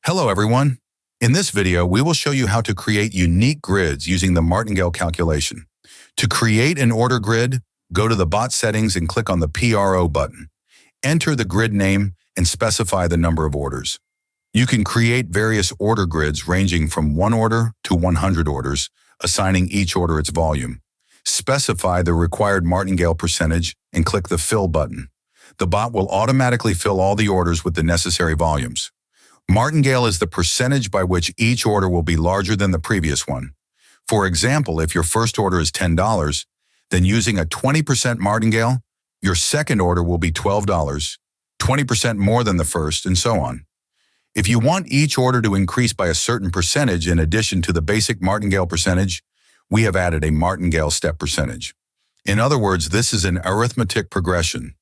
Hello everyone. In this video, we will show you how to create unique grids using the Martingale calculation. To create an order grid, go to the bot settings and click on the PRO button. Enter the grid name and specify the number of orders. You can create various order grids ranging from 1 order to 100 orders, assigning each order its volume. Specify the required Martingale percentage and click the Fill button. The bot will automatically fill all the orders with the necessary volumes. Martingale is the percentage by which each order will be larger than the previous one. For example, if your first order is $10, then using a 20% Martingale, your second order will be $12, 20% more than the first, and so on. If you want each order to increase by a certain percentage in addition to the basic Martingale percentage, we have added a Martingale step percentage. In other words, this is an arithmetic progression.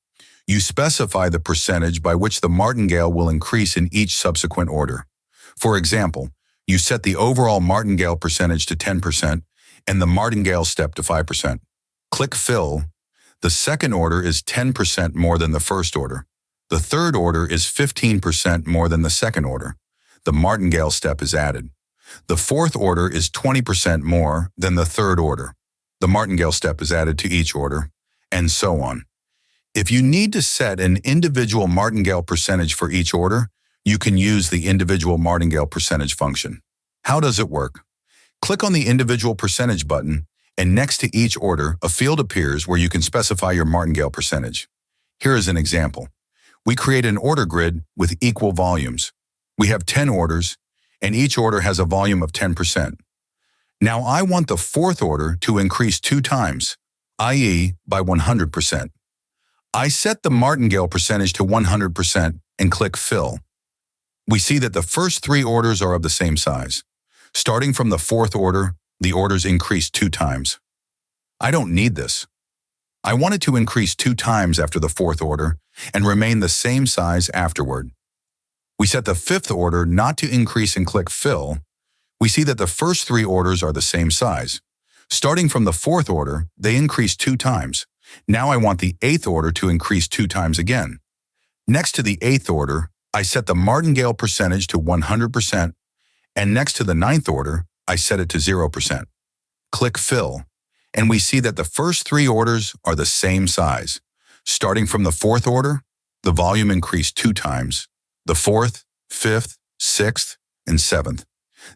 You specify the percentage by which the Martingale will increase in each subsequent order. For example, you set the overall Martingale percentage to 10% and the Martingale step to 5%. Click Fill. The second order is 10% more than the first order. The third order is 15% more than the second order. The Martingale step is added. The fourth order is 20% more than the third order. The Martingale step is added to each order, and so on. If you need to set an individual Martingale percentage for each order, you can use the individual Martingale percentage function. How does it work? Click on the individual percentage button, and next to each order, a field appears where you can specify your Martingale percentage. Here is an example. We create an order grid with equal volumes. We have 10 orders, and each order has a volume of 10%. Now I want the fourth order to increase 2 times, i.e. by 100%. I set the Martingale percentage to 100% and click Fill. We see that the first 3 orders are of the same size. Starting from the fourth order, the orders increase 2 times. I don't need this. I want it to increase 2 times after the fourth order and remain the same size afterward. We set the fifth order not to increase and click Fill. We see that the first 3 orders are the same size. Starting from the fourth order, they increase 2 times. Now I want the 8th order to increase 2 times again. Next to the 8th order, I set the Martingale percentage to 100%, and next to the 9th order, I set it to 0%. Click Fill, and we see that the first 3 orders are the same size. Starting from the fourth order, the volume increased 2 times. The fourth, fifth, sixth, and 7th.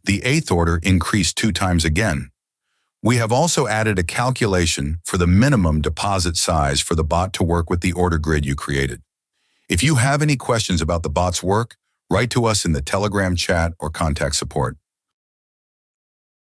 The 8th order increased 2 times again. We have also added a calculation for the minimum deposit size for the bot to work with the order grid you created. If you have any questions about the bot's work, write to us in the Telegram chat or contact support.